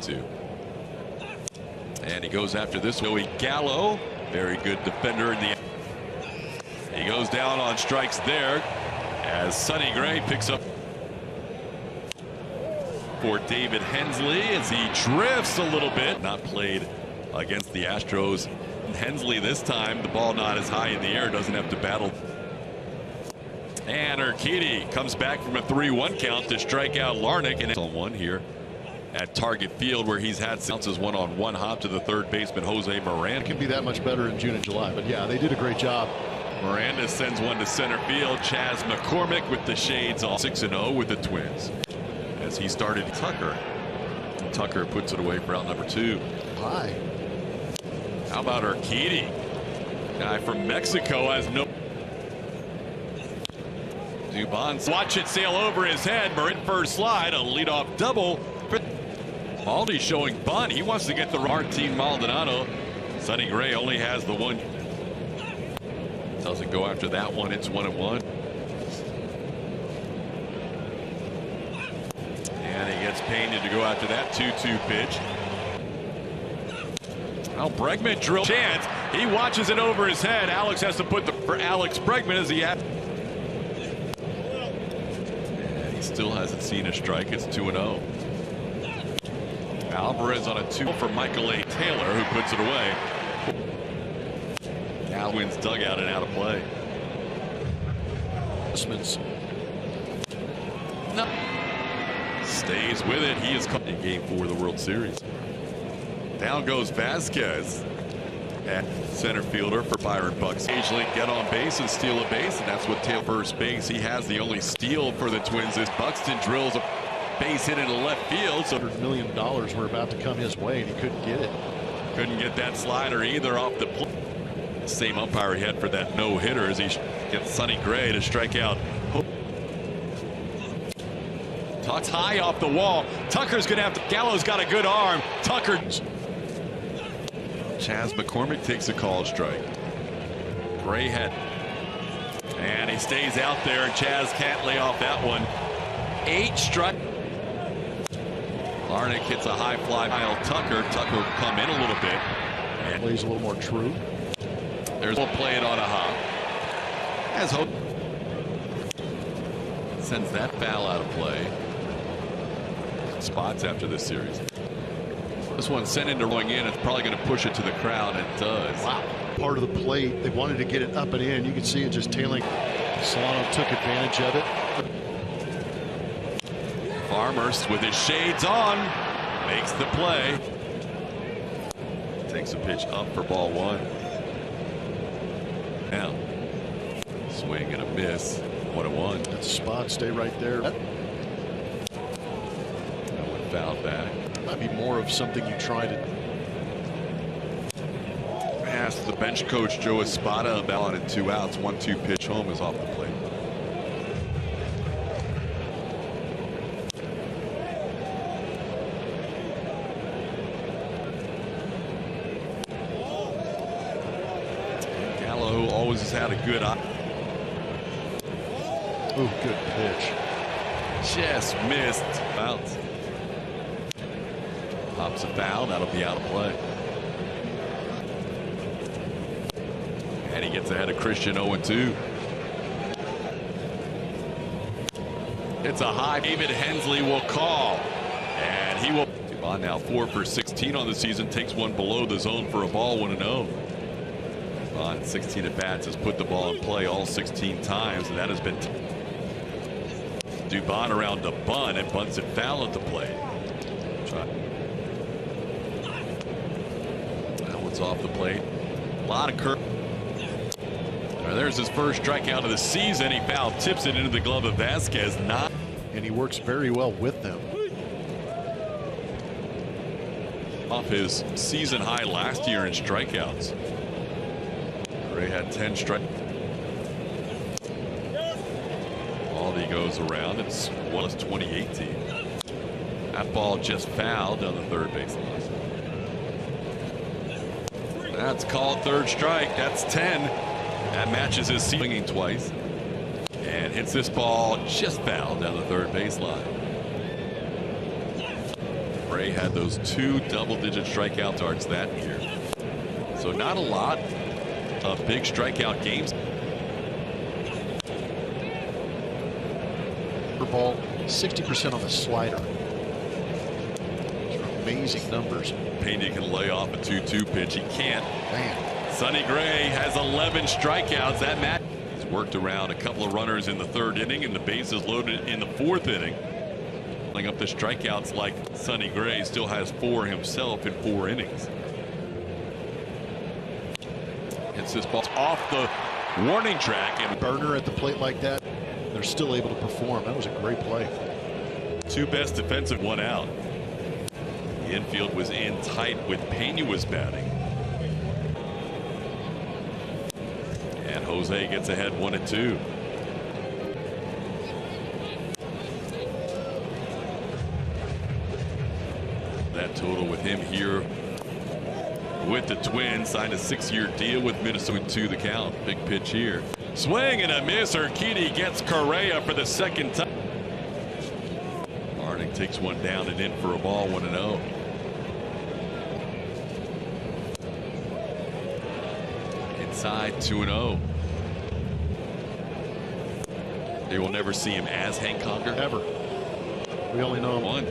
0-2. And he goes after this Joey Gallo. Very good defender in the. He goes down on strikes there as Sonny Gray picks up for David Hensley as he drifts a little bit. Not played against the Astros. Hensley this time, the ball not as high in the air, doesn't have to battle. And Urquidy comes back from a 3-1 count to strike out Larnach, and it's on one here at Target Field where he's had bounces one-on-one hop to the third baseman Jose Miranda. It can be that much better in June and July, but yeah, they did a great job. Miranda sends one to center field. Chas McCormick with the shades on 6-0 with the Twins as he started Tucker. Tucker puts it away for out number 2. High. How about Urquidy? Guy from Mexico has no. Dubon, watch it sail over his head. Marin first slide, a leadoff double. Maldi showing bunt. He wants to get the Martin Maldonado. Sonny Gray only has the one. Doesn't go after that one. It's 1-1. And he gets Pena to go after that 2-2 pitch. Well, Bregman drilled chance. He watches it over his head. Alex has to put the for Alex Bregman as he had. And he still hasn't seen a strike. It's 2-0. Alvarez on a 2 for Michael A. Taylor, who puts it away. Now wins dugout and out of play. No. Stays with it. He is in game 4 of the World Series. Down goes Vasquez at center fielder for Byron Bucks. Occasionally get on base and steal a base, and that's what Taylor first base. He has the only steal for the Twins as Buxton drills a base hit into left field. So $100 million were about to come his way, and he couldn't get it. Couldn't get that slider either off the plate. Same umpire he had for that no-hitter as he gets Sonny Gray to strike out. Tuck's high off the wall. Tucker's going to have to. Gallo's got a good arm. Tucker. Chas McCormick takes a call strike. Gray head. And he stays out there, and Chas can't lay off that one. 8 strike. Larnach hits a high fly by Tucker. Tucker will come in a little bit. And plays a little more true. There's we'll play it on a hop. Has hope. Sends that foul out of play. Spots after this series. This one sent into rolling in. It's probably going to push it to the crowd, and it does. Wow. Part of the plate. They wanted to get it up and in. You can see it just tailing. Solano took advantage of it. Farmers with his shades on makes the play. Takes a pitch up for ball 1. Now swing and a miss. 1-1. That's a spot. Stay right there. That one fouled back. Might be more of something you try to. Ask the bench coach Joe Espada about it. 2 outs. 1-2 pitch home is off the plate. Gallo always has had a good eye. Ooh, good pitch. Just missed. Bounce. Pops a foul. That'll be out of play. And he gets ahead of Christian 0-2. It's a high. David Hensley will call. And he will. Dubon now 4 for 16 on the season. Takes one below the zone for a ball. 1-0. On 16 at bats has put the ball in play all 16 times, and that has been Dubon around to bunt and bunts it foul at the plate. That one's off the plate. A lot of curve. There's his first strikeout of the season. He foul tips it into the glove of Vasquez. And he works very well with them. Off his season high last year in strikeouts. Gray had 10 strikeouts. Baldy goes around. It's 2018. That ball just fouled down the third base line. That's called third strike. That's 10. That matches his swinging twice. And hits this ball just fouled down the third base line. Gray had those 2 double-digit strikeout starts that year. So not a lot of big strikeout games. Ball 60% on the slider. These are amazing numbers. Pena can lay off a 2-2 pitch. He can't. Man. Sonny Gray has 11 strikeouts. That match. He's worked around a couple of runners in the 3rd inning, and the bases loaded in the 4th inning. Playing up the strikeouts like Sonny Gray, still has 4 himself in 4 innings. Hits this ball off the warning track, and Burner at the plate like that, they're still able to perform. That was a great play. 2 best defensive, 1 out. The infield was in tight with Pena was batting. And Jose gets ahead 1-2. That total with him here with the Twins. Signed a 6-year deal with Minnesota. 2 the count. Big pitch here. Swing and a miss. Urquidy gets Correa for the 2nd time. Larnach takes one down and in for a ball. 1-0. Inside 2-0. They will never see him as Hank Conger. Ever. We only know him. 1.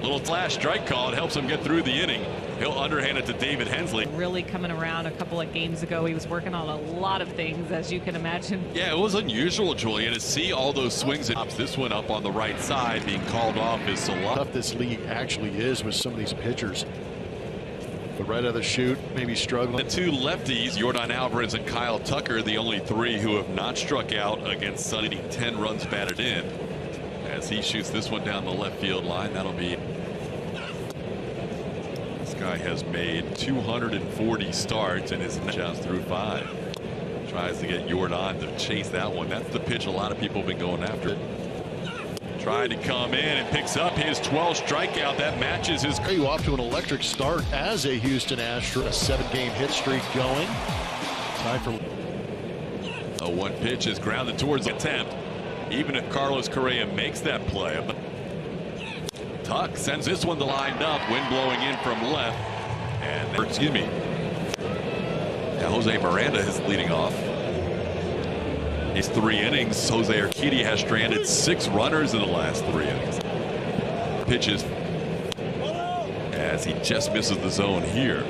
Little flash strike call. It helps him get through the inning. He'll underhand it to David Hensley. Really coming around a couple of games ago. He was working on a lot of things, as you can imagine. Yeah, it was unusual, Julian, to see all those swings. This one up on the right side being called off is so tough this league actually is with some of these pitchers. But right out of the chute, maybe struggling. The 2 lefties, Yordan Alvarez and Kyle Tucker, the only 3 who have not struck out against Sonny. 10 runs batted in. As he shoots this one down the left field line, that'll be. This guy has made 240 starts and is just through 5. Tries to get Yordan to chase that one. That's the pitch a lot of people have been going after. Trying to come in and picks up his 12th strikeout. That matches his. You off to an electric start as a Houston Astro. A 7-game hit streak going. Time for a 1 pitch is grounded towards the attempt. Even if Carlos Correa makes that play. Tuck sends this one to lined up. Wind blowing in from left. And excuse me. Now Jose Miranda is leading off. His 3 innings. Jose Urquidy has stranded 6 runners in the last 3 innings. Pitches as he just misses the zone here.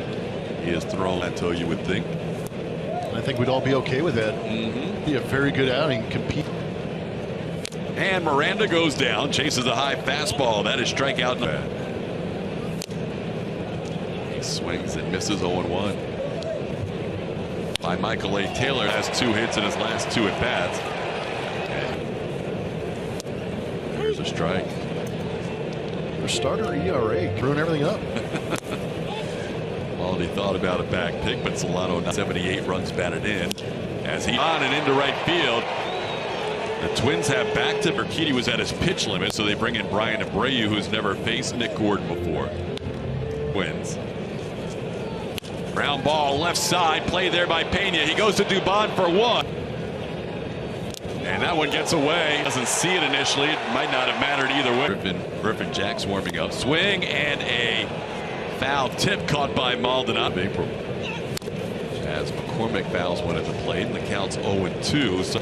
He is thrown. That's all you would think. I think we'd all be okay with that. Be a very good outing. Compete. And Miranda goes down, chases a high fastball. That is strikeout. He swings and misses 0-1. By Michael A. Taylor, has 2 hits in his last 2 at bats. Here's a strike. Their starter ERA screwing everything up. Well, he thought about a back pick, but Solano 78 runs batted in as he on and into right field. The Twins have back to Urquidy was at his pitch limit, so they bring in Brian Abreu, who's never faced Nick Gordon before. Twins. Ground ball left side, play there by Pena. He goes to Dubon for 1. And that one gets away. Doesn't see it initially. It might not have mattered either way. Griffin Jack's warming up. Swing and a foul tip caught by Maldonado. April. As McCormick fouls one at the plate, and the count's 0-2. So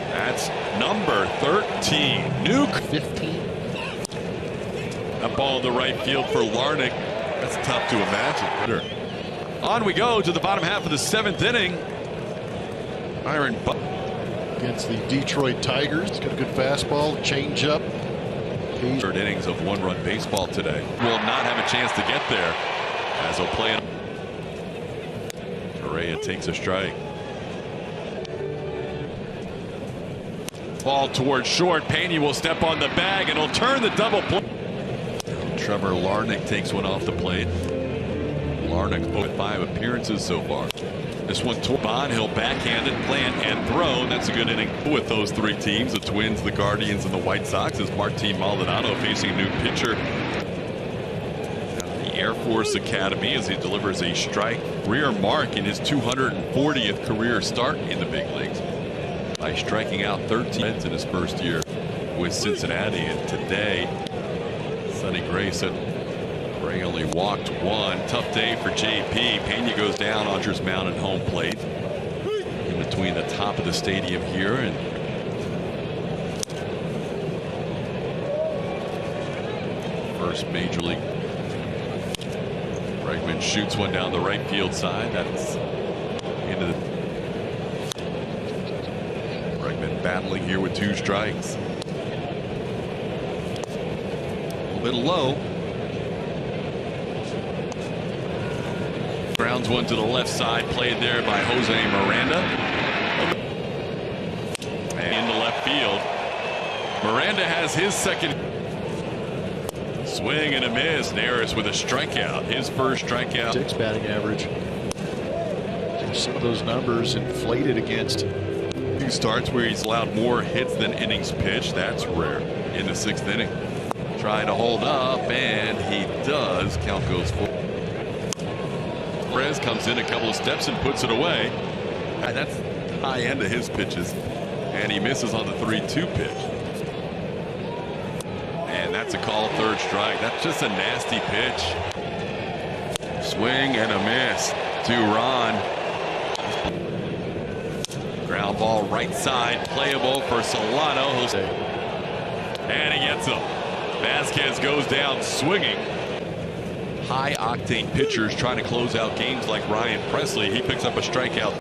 that's number 13. Nuke 15. That ball in the right field for Larnach. That's tough to imagine. On we go to the bottom half of the 7th inning. Byron Against the Detroit Tigers. It's got a good fastball, changeup. 3rd innings of 1-run baseball today. Will not have a chance to get there as he'll play it. Correa takes a strike. Ball towards short. Pena will step on the bag and he'll turn the double play. Trevor Larnach takes one off the plate. Larnach with 5 appearances so far. This one to Bond. He'll backhand it, plant and throw. That's a good inning with those 3 teams, the Twins, the Guardians, and the White Sox, as Martin Maldonado facing a new pitcher at the Air Force Academy as he delivers a strike career mark in his 240th career start in the big leagues. by striking out 13 in his first year with Cincinnati. And today, Sonny Gray said Gray only walked one. Tough day for JP. Pena goes down on Dodgers mound at home plate in between the top of the stadium here and first major league. Bregman shoots one down the right field side. That's into the Bregman battling here with 2 strikes. A little bit low. Grounds one to the left side, played there by Jose Miranda. And into left field. Miranda has his second. Swing and a miss. Neris with a strikeout. His first strikeout. 6 batting average. Some of those numbers inflated against. He starts where he's allowed more hits than innings pitched. That's rare in the 6th inning. Trying to hold up, and he does. Count goes full. Perez comes in a couple of steps and puts it away. That's high end of his pitches, and he misses on the 3-2 pitch. And that's a call, 3rd strike. That's just a nasty pitch. Swing and a miss to Ron. Ground ball right side, playable for Solano. And he gets him. Vasquez goes down swinging. High octane pitchers trying to close out games like Ryan Presley. He picks up a strikeout.